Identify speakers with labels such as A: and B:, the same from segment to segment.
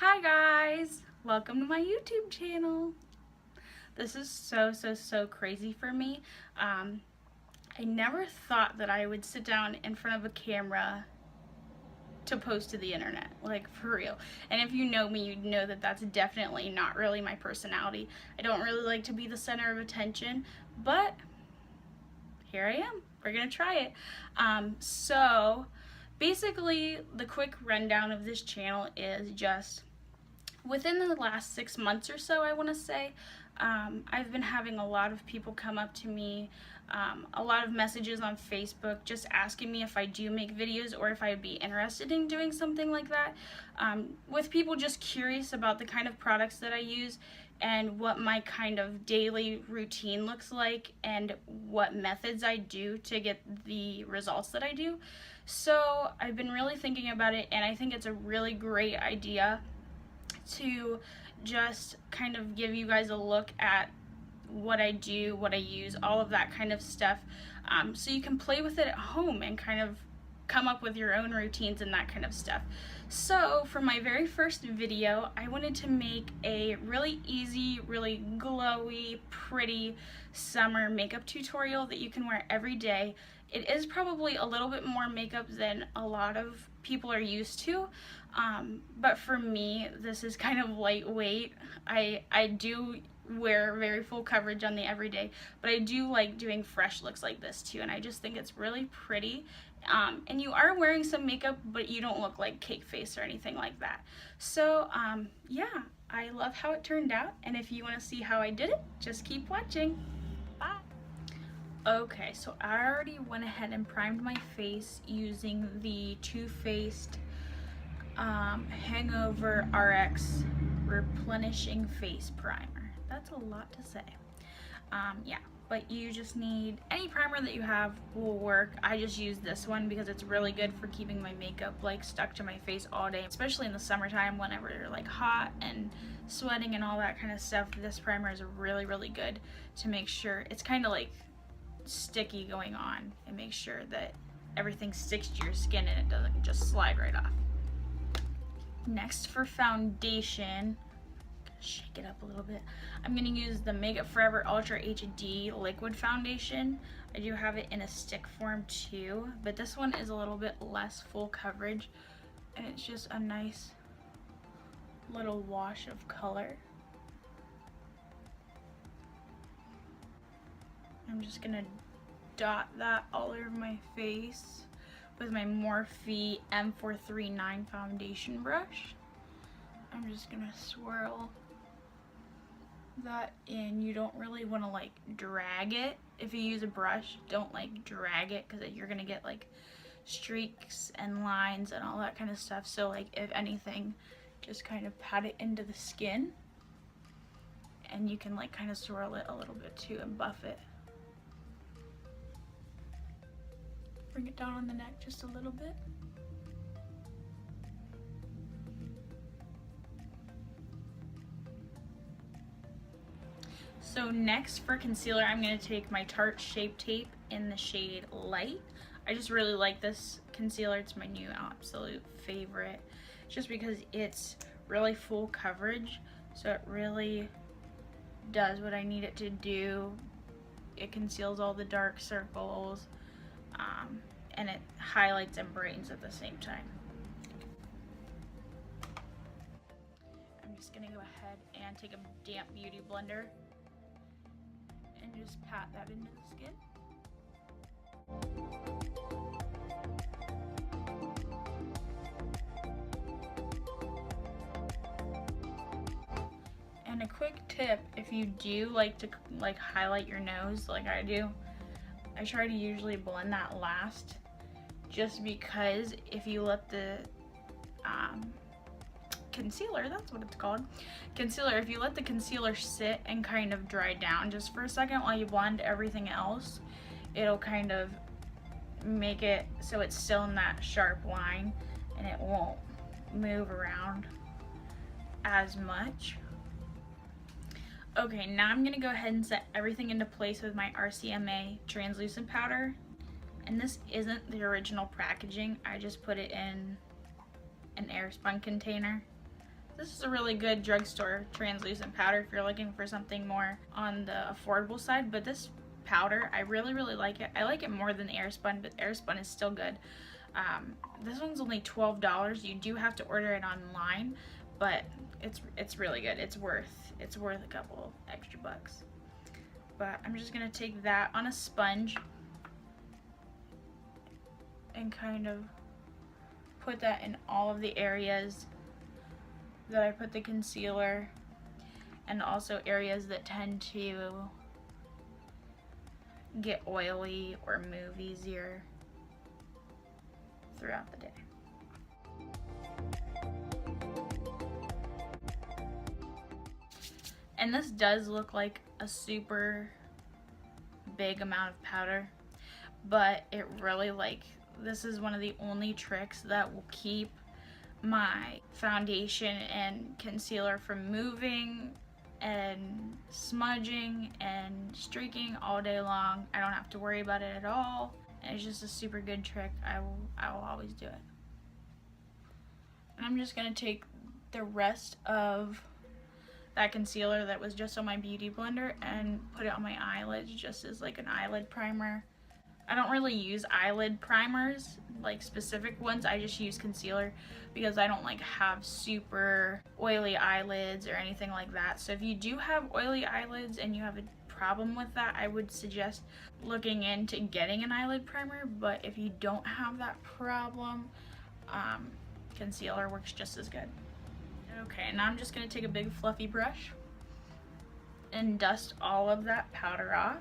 A: Hi guys! Welcome to my YouTube channel. This is so crazy for me. I never thought that I would sit down in front of a camera to post to the internet, like for real. And if you know me, you'd know that that's definitely not really my personality. I don't really like to be the center of attention, but here I am. We're gonna try it. So basically the quick rundown of this channel is just within the last 6 months or so, I want to say, I've been having a lot of people come up to me, a lot of messages on Facebook just asking me if I do make videos or if I'd be interested in doing something like that, with people just curious about the kind of products that I use and what my kind of daily routine looks like and what methods I do to get the results that I do. So I've been really thinking about it, and I think it's a really great idea to just kind of give you guys a look at what I do, what I use, all of that kind of stuff, so you can play with it at home and kind of come up with your own routines and that kind of stuff. So for my very first video, I wanted to make a really easy, really glowy, pretty summer makeup tutorial that you can wear every day. It is probably a little bit more makeup than a lot of people are used to, but for me, this is kind of lightweight. I do wear very full coverage on the everyday, but I do like doing fresh looks like this too, and I just think it's really pretty. And you are wearing some makeup, but you don't look like cake face or anything like that. So yeah, I love how it turned out, and if you want to see how I did it, just keep watching. Bye. Okay, so I already went ahead and primed my face using the Too Faced Hangover RX Replenishing Face Primer. That's a lot to say. Yeah, but you just need any primer that you have will work. I just use this one because it's really good for keeping my makeup like stuck to my face all day, especially in the summertime whenever you're like hot and sweating and all that kind of stuff. This primer is really good to make sure it's kind of like sticky going on and make sure that everything sticks to your skin and it doesn't just slide right off. Next, for foundation, shake it up a little bit, I'm going to use the Makeup Forever Ultra HD liquid foundation. I do have it in a stick form too, but this one is a little bit less full coverage, and it's just a nice little wash of color. I'm just gonna dot that all over my face with my Morphe M439 foundation brush. I'm just gonna swirl that in. You don't really want to like drag it. If you use a brush, don't like drag it because you're gonna get like streaks and lines and all that kind of stuff. So like, if anything, just kind of pat it into the skin, and you can like kind of swirl it a little bit too and buff it. Bring it down on the neck just a little bit. So next, for concealer, I'm going to take my Tarte Shape Tape in the shade Light. I just really like this concealer. It's my new absolute favorite, just because it's really full coverage, so it really does what I need it to do. It conceals all the dark circles, and it highlights and brightens at the same time. I'm just going to go ahead and take a damp beauty blender and just pat that into the skin. And a quick tip, if you do like to like highlight your nose like I do, I try to usually blend that last, just because if you let the concealer, that's what it's called, concealer, if you let the concealer sit and kind of dry down just for a second while you blend everything else, it'll kind of make it so it's still in that sharp line and it won't move around as much. Okay, now I'm gonna go ahead and set everything into place with my RCMA translucent powder. And this isn't the original packaging, I just put it in an air spun container. This is a really good drugstore translucent powder if you're looking for something more on the affordable side, but this powder, I really like it. I like it more than Airspun, but Airspun is still good. This one's only $12. You do have to order it online, but it's really good. It's worth a couple extra bucks. But I'm just gonna take that on a sponge and kind of put that in all of the areas that I put the concealer, and also areas that tend to get oily or move easier throughout the day. And this does look like a super big amount of powder, but it really, like, this is one of the only tricks that will keep my foundation and concealer from moving and smudging and streaking all day long. I don't have to worry about it at all. And it's just a super good trick. I will always do it. And I'm just gonna take the rest of that concealer that was just on my beauty blender and put it on my eyelids just as like an eyelid primer. I don't really use eyelid primers, like specific ones. I just use concealer because I don't like have super oily eyelids or anything like that. So if you do have oily eyelids and you have a problem with that, I would suggest looking into getting an eyelid primer. But if you don't have that problem, concealer works just as good. Okay, now I'm just gonna take a big fluffy brush and dust all of that powder off.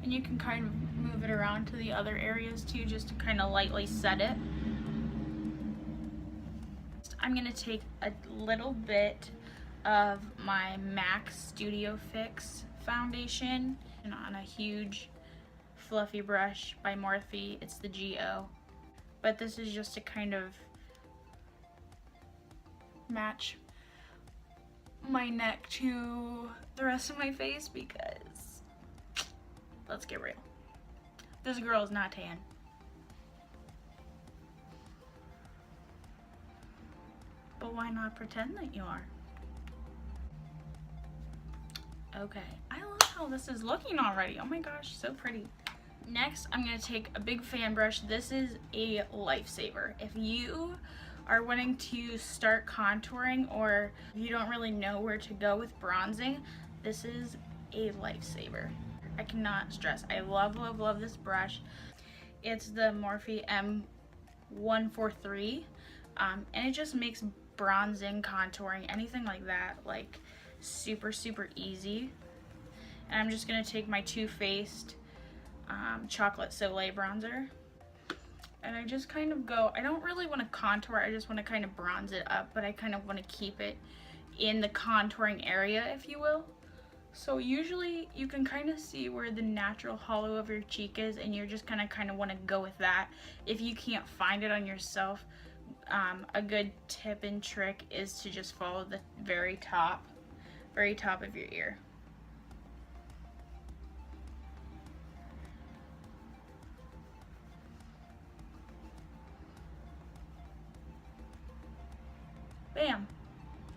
A: And you can kind of move it around to the other areas too, just to kind of lightly set it. I'm gonna take a little bit of my MAC Studio Fix foundation and on a huge fluffy brush by Morphe. It's the GO. But this is just to kind of match my neck to the rest of my face because, let's get real, this girl is not tan. But why not pretend that you are? Okay, I love how this is looking already. Oh my gosh, so pretty. Next, I'm gonna take a big fan brush. This is a lifesaver. If you are wanting to start contouring or you don't really know where to go with bronzing, this is a lifesaver. I cannot stress, I love this brush. It's the Morphe M143, and it just makes bronzing, contouring, anything like that, like super easy. And I'm just gonna take my Too Faced chocolate Soleil bronzer, and I just kind of go, I don't really want to contour, I just want to kind of bronze it up, but I kind of want to keep it in the contouring area, if you will. So usually you can kind of see where the natural hollow of your cheek is, and you're just kind of want to go with that. If you can't find it on yourself, a good tip and trick is to just follow the very top of your ear. Bam!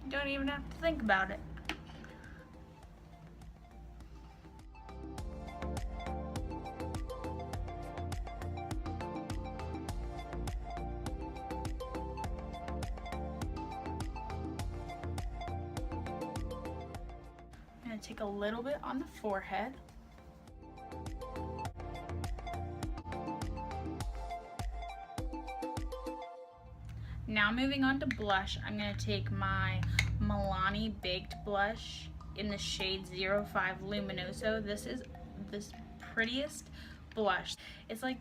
A: You don't even have to think about it. I'm gonna take a little bit on the forehead. Now moving on to blush, I'm going to take my Milani Baked Blush in the shade 05 Luminoso. This is this prettiest blush. It's like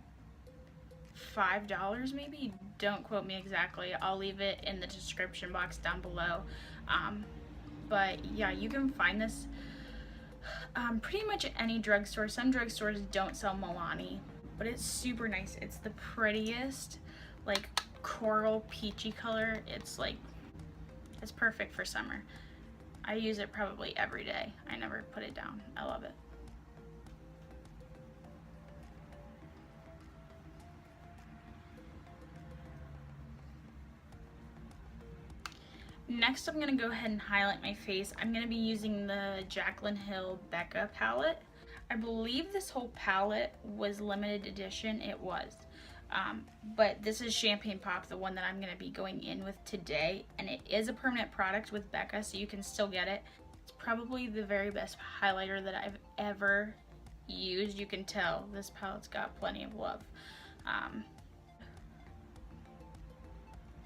A: $5 maybe, don't quote me exactly. I'll leave it in the description box down below. But yeah, you can find this pretty much at any drugstore. Some drugstores don't sell Milani, but it's super nice. It's the prettiest, like, coral peachy color. It's perfect for summer. I use it probably every day. I never put it down. I love it. Next, I'm going to go ahead and highlight my face. I'm going to be using the Jaclyn Hill Becca palette. I believe this whole palette was limited edition. It was. But this is Champagne Pop, the one that I'm going to be going in with today. And it is a permanent product with Becca, so you can still get it. It's probably the very best highlighter that I've ever used. You can tell this palette's got plenty of love.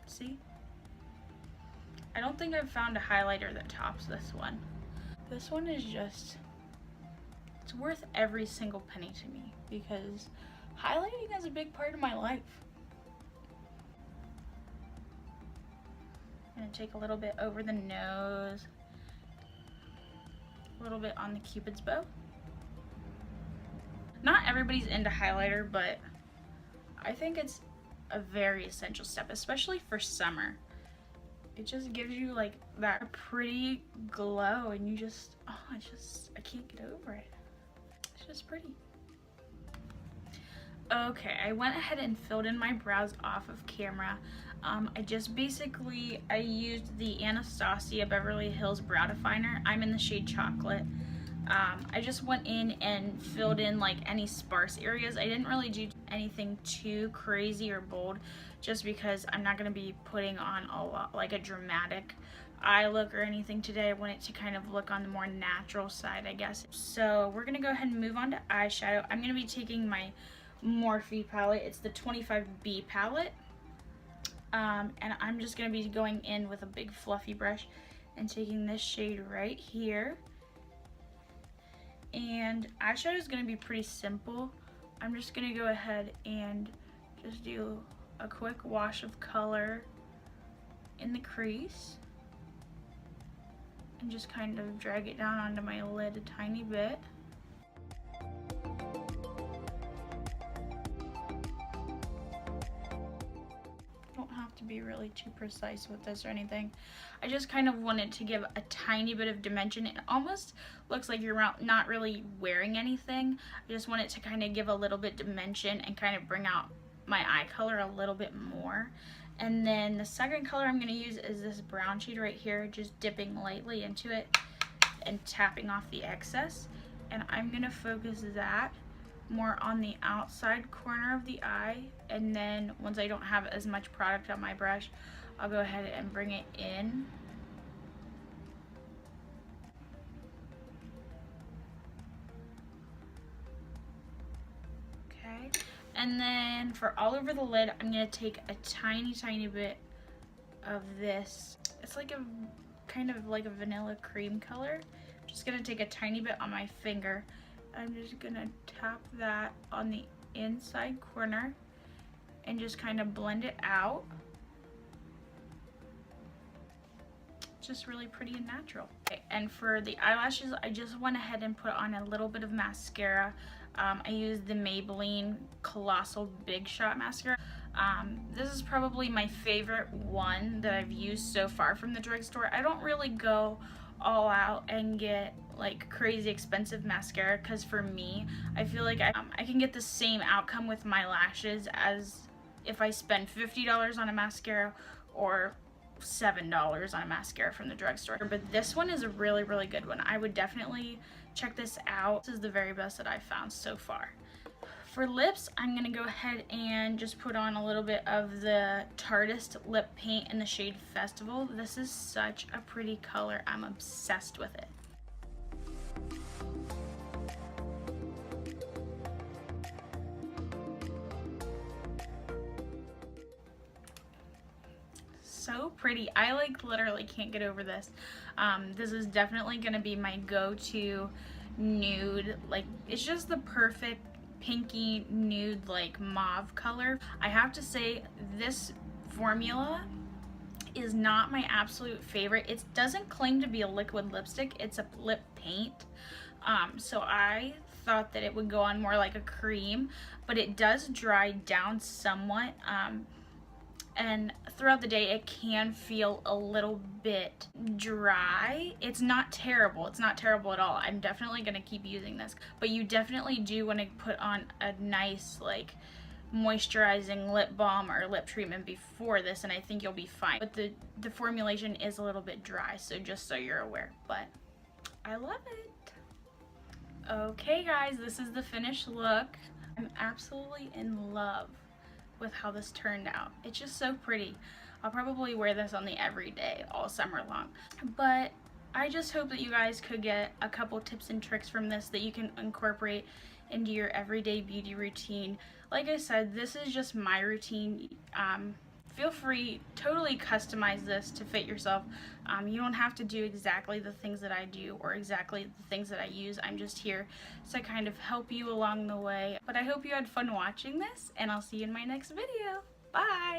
A: See? I don't think I've found a highlighter that tops this one. This one is just, it's worth every single penny to me because highlighting is a big part of my life. I'm gonna take a little bit over the nose, a little bit on the Cupid's bow. Not everybody's into highlighter, but I think it's a very essential step, especially for summer. It just gives you like that pretty glow and you just, oh, I can't get over it. It's just pretty. Okay, I went ahead and filled in my brows off of camera. I used the Anastasia Beverly Hills Brow Definer. I'm in the shade Chocolate. I just went in and filled in like any sparse areas. I didn't really do anything too crazy or bold just because I'm not going to be putting on a lot, like a dramatic eye look or anything today. I want it to kind of look on the more natural side, I guess. So we're going to go ahead and move on to eyeshadow. I'm going to be taking my Morphe palette. It's the 25B palette. And I'm just going to be going in with a big fluffy brush and taking this shade right here. And eyeshadow is going to be pretty simple. I'm just going to go ahead and just do a quick wash of color in the crease and just kind of drag it down onto my lid a tiny bit. Don't have to be really too precise with this or anything. I just kind of wanted to give a tiny bit of dimension. It almost looks like you're not really wearing anything. I just want it to kind of give a little bit dimension and kind of bring out my eye color a little bit more. And then the second color I'm going to use is this brown shade right here, just dipping lightly into it and tapping off the excess. And I'm going to focus that more on the outside corner of the eye, and then once I don't have as much product on my brush, I'll go ahead and bring it in. Okay, and then for all over the lid, I'm going to take a tiny bit of this. It's like a kind of like a vanilla cream color. I'm just going to take a tiny bit on my finger. I'm just going to tap that on the inside corner and just kind of blend it out. It's just really pretty and natural. Okay, and for the eyelashes, I just went ahead and put on a little bit of mascara. I used the Maybelline Colossal Big Shot Mascara. This is probably my favorite one that I've used so far from the drugstore. I don't really go all out and get like crazy expensive mascara because for me, I feel like I can get the same outcome with my lashes as if I spend $50 on a mascara or $7 on a mascara from the drugstore. But this one is a really good one. I would definitely check this out. This is the very best that I've found so far. For lips, I'm going to go ahead and just put on a little bit of the Tarteist lip paint in the shade Festival. This is such a pretty color. I'm obsessed with it. So pretty. I like literally can't get over this. This is definitely going to be my go-to nude. Like, it's just the perfect pinky nude like mauve color. I have to say this formula is not my absolute favorite. It doesn't claim to be a liquid lipstick, it's a lip paint. So I thought that it would go on more like a cream, but it does dry down somewhat. And throughout the day it can feel a little bit dry. It's not terrible. It's not terrible at all. I'm definitely going to keep using this, but you definitely do want to put on a nice like moisturizing lip balm or lip treatment before this, and I think you'll be fine. But the formulation is a little bit dry, so just so you're aware. But I love it. Okay guys, this is the finished look. I'm absolutely in love with how this turned out. It's just so pretty. I'll probably wear this on the everyday all summer long. But I just hope that you guys could get a couple tips and tricks from this that you can incorporate into your everyday beauty routine. Like I said, this is just my routine. Feel free, totally customize this to fit yourself. You don't have to do exactly the things that I do or exactly the things that I use. I'm just here to kind of help you along the way. But I hope you had fun watching this, and I'll see you in my next video. Bye!